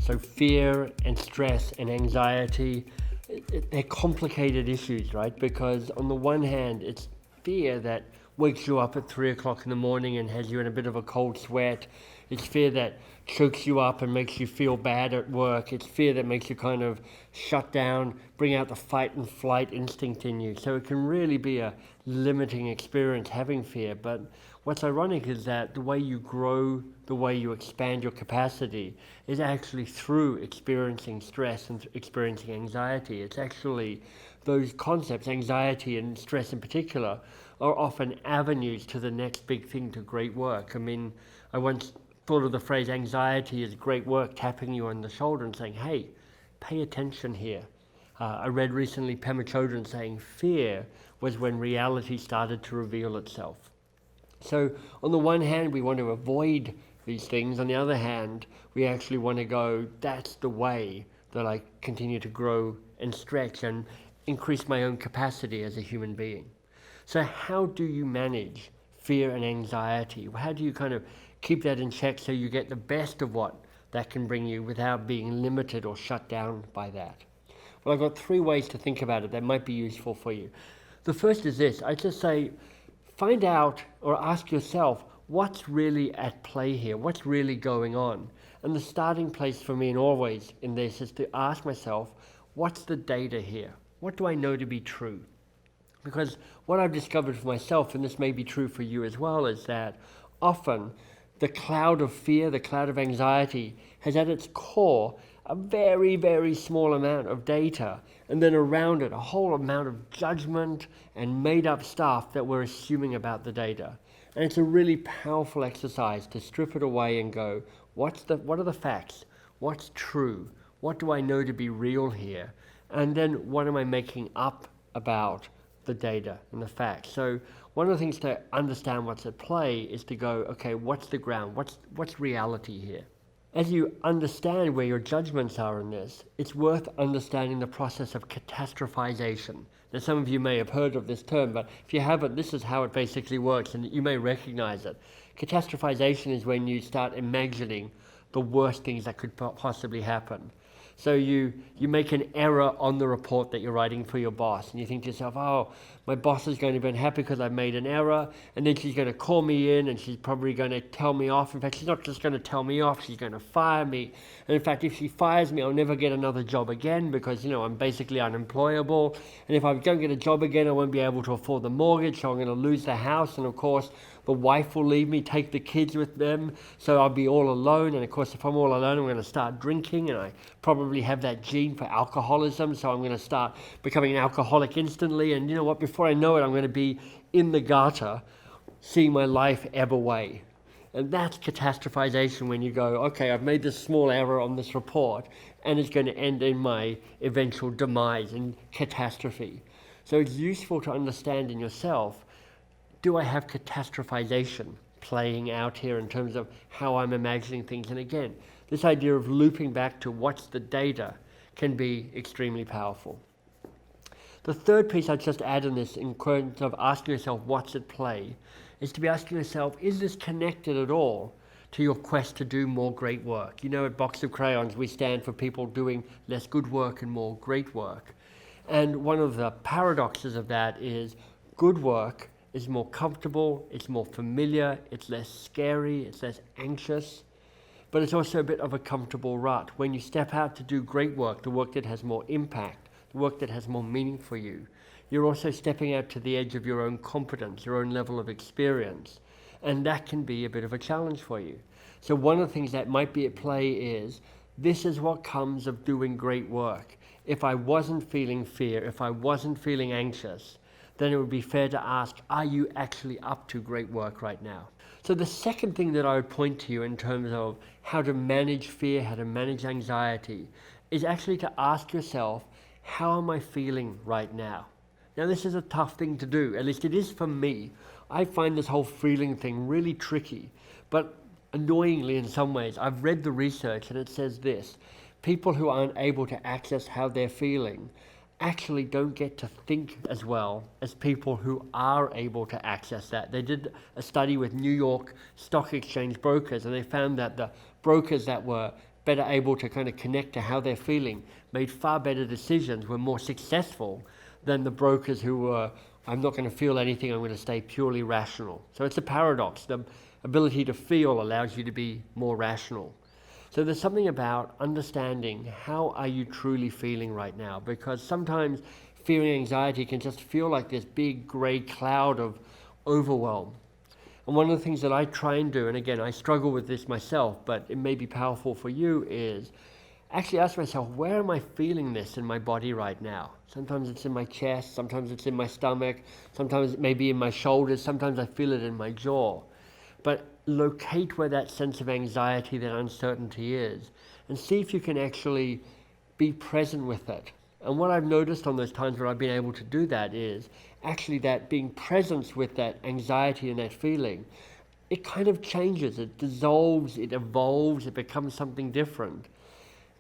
So fear and stress and anxiety, they're complicated issues, right? Because on the one hand, it's fear that wakes you up at 3 o'clock in the morning and has you in a bit of a cold sweat. It's fear that chokes you up and makes you feel bad at work. It's fear that makes you kind of shut down, bring out the fight and flight instinct in you. So it can really be a limiting experience having fear. But what's ironic is that the way you grow, the way you expand your capacity is actually through experiencing stress and experiencing anxiety. It's actually those concepts, anxiety and stress in particular, are often avenues to the next big thing, to great work. I mean, I once thought of the phrase anxiety is great work, tapping you on the shoulder and saying, hey, pay attention here. I read recently Pema Chodron saying fear was when reality started to reveal itself. So on the one hand, we want to avoid these things. On the other hand, we actually want to go, that's the way that I continue to grow and stretch and increase my own capacity as a human being. So how do you manage fear and anxiety? How do you kind of keep that in check so you get the best of what that can bring you without being limited or shut down by that? Well, I've got 3 ways to think about it that might be useful for you. The first is this. I just say, find out or ask yourself, what's really at play here? What's really going on? And the starting place for me, and always in this, is to ask myself, what's the data here? What do I know to be true? Because what I've discovered for myself, and this may be true for you as well, is that often the cloud of fear, the cloud of anxiety, has at its core a very, very small amount of data, and then around it a whole amount of judgment and made-up stuff that we're assuming about the data. And it's a really powerful exercise to strip it away and go, what are the facts? What's true? What do I know to be real here? And then what am I making up about the data and the facts? So one of the things to understand what's at play is to go, okay, what's the ground? What's reality here? As you understand where your judgments are in this, it's worth understanding the process of catastrophization. Now, some of you may have heard of this term, but if you haven't, this is how it basically works, and you may recognize it. Catastrophization is when you start imagining the worst things that could possibly happen. So you make an error on the report that you're writing for your boss, and you think to yourself, oh, my boss is going to be unhappy because I made an error, and then she's going to call me in and she's probably going to tell me off. In fact, she's not just going to tell me off, she's going to fire me. And in fact, if she fires me, I'll never get another job again because, I'm basically unemployable. And if I don't get a job again, I won't be able to afford the mortgage, so I'm going to lose the house. And of course, the wife will leave me, take the kids with them, so I'll be all alone. And of course, if I'm all alone, I'm going to start drinking, and I probably have that gene for alcoholism, so I'm going to start becoming an alcoholic instantly. And you know what? Before I know it, I'm going to be in the gutter, seeing my life ebb away. And that's catastrophization, when you go, okay, I've made this small error on this report, and it's going to end in my eventual demise and catastrophe. So it's useful to understand in yourself, do I have catastrophization playing out here in terms of how I'm imagining things? And again, this idea of looping back to what's the data can be extremely powerful. The third piece I'd just add in this, in terms of asking yourself what's at play, is to be asking yourself, is this connected at all to your quest to do more great work? At Box of Crayons, we stand for people doing less good work and more great work. And one of the paradoxes of that is good work is more comfortable, it's more familiar, it's less scary, it's less anxious, but it's also a bit of a comfortable rut. When you step out to do great work, the work that has more impact, the work that has more meaning for you, you're also stepping out to the edge of your own competence, your own level of experience, and that can be a bit of a challenge for you. So one of the things that might be at play is, this is what comes of doing great work. If I wasn't feeling fear, if I wasn't feeling anxious, then it would be fair to ask, are you actually up to great work right now? So the second thing that I would point to you in terms of how to manage fear, how to manage anxiety, is actually to ask yourself, how am I feeling right now? Now, this is a tough thing to do, at least it is for me. I find this whole feeling thing really tricky, but annoyingly in some ways. I've read the research and it says this: people who aren't able to access how they're feeling actually don't get to think as well as people who are able to access that. They did a study with New York Stock Exchange brokers, and they found that the brokers that were better able to kind of connect to how they're feeling made far better decisions, were more successful than the brokers who were, I'm not going to feel anything, I'm going to stay purely rational. So it's a paradox. The ability to feel allows you to be more rational. So there's something about understanding how are you truly feeling right now, because sometimes fear and anxiety can just feel like this big grey cloud of overwhelm. And one of the things that I try and do, and again I struggle with this myself, but it may be powerful for you, is actually ask myself, where am I feeling this in my body right now? Sometimes it's in my chest, sometimes it's in my stomach, sometimes it may be in my shoulders, sometimes I feel it in my jaw. But locate where that sense of anxiety, that uncertainty is, and see if you can actually be present with it. And what I've noticed on those times where I've been able to do that is actually that being present with that anxiety and that feeling, it kind of changes, it dissolves, it evolves, it becomes something different.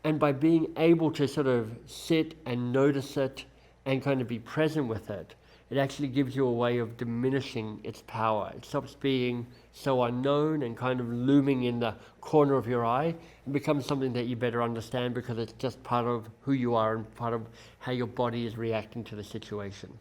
And by being able to sort of sit and notice it and kind of be present with it, it actually gives you a way of diminishing its power. It stops being so unknown and kind of looming in the corner of your eye, and becomes something that you better understand because it's just part of who you are and part of how your body is reacting to the situation.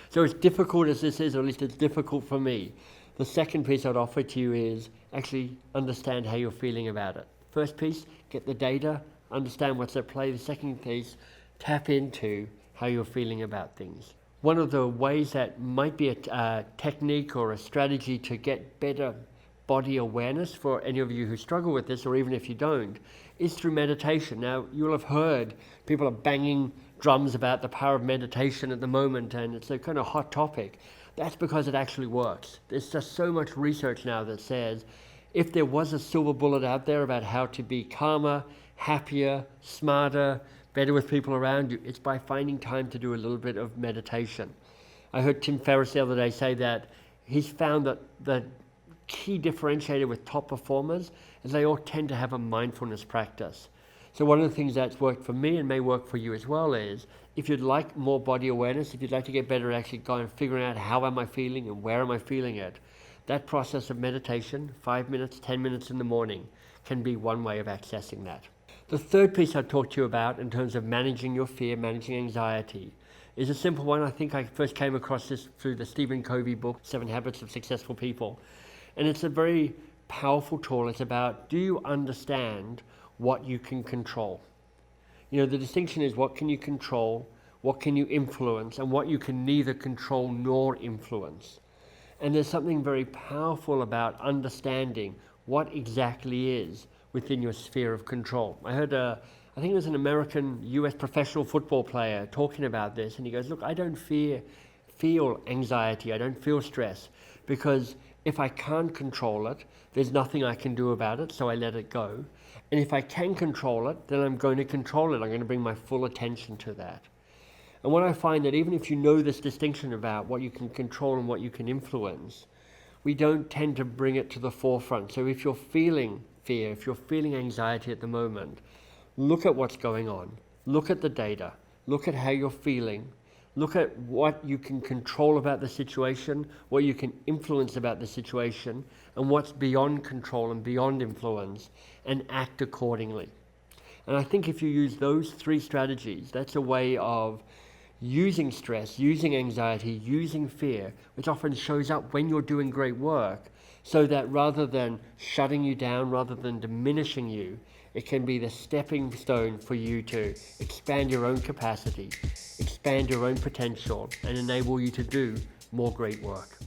So as difficult as this is, or at least it's difficult for me, the second piece I'd offer to you is actually understand how you're feeling about it. First piece, get the data, understand what's at play. The second piece, tap into how you're feeling about things. One of the ways that might be a technique or a strategy to get better body awareness for any of you who struggle with this, or even if you don't, is through meditation. Now, you'll have heard people are banging drums about the power of meditation at the moment, and it's a kind of hot topic. That's because it actually works. There's just so much research now that says if there was a silver bullet out there about how to be calmer, happier, smarter, better with people around you, it's by finding time to do a little bit of meditation. I heard Tim Ferriss the other day say that he's found that the key differentiator with top performers is they all tend to have a mindfulness practice. So one of the things that's worked for me and may work for you as well is, if you'd like more body awareness, if you'd like to get better at actually going and figuring out how am I feeling and where am I feeling it, that process of meditation, 5 minutes, 10 minutes in the morning, can be one way of accessing that. The third piece I've talked to you about in terms of managing your fear, managing anxiety, is a simple one. I think I first came across this through the Stephen Covey book, 7 Habits of Successful People. And it's a very powerful tool. It's about, do you understand what you can control? You know, the distinction is what can you control, what can you influence, and what you can neither control nor influence. And there's something very powerful about understanding what exactly is within your sphere of control. I heard I think it was an American US professional football player talking about this, and he goes, look, I don't feel anxiety, I don't feel stress, because if I can't control it, there's nothing I can do about it, so I let it go. And if I can control it, then I'm going to control it. I'm going to bring my full attention to that. And what I find that even if you know this distinction about what you can control and what you can influence, we don't tend to bring it to the forefront. So if you're feeling fear, if you're feeling anxiety at the moment, look at what's going on. Look at the data. Look at how you're feeling. Look at what you can control about the situation, what you can influence about the situation, and what's beyond control and beyond influence, and act accordingly. And I think if you use those 3 strategies, that's a way of using stress, using anxiety, using fear, which often shows up when you're doing great work, so that rather than shutting you down, rather than diminishing you, it can be the stepping stone for you to expand your own capacity, expand your own potential, and enable you to do more great work.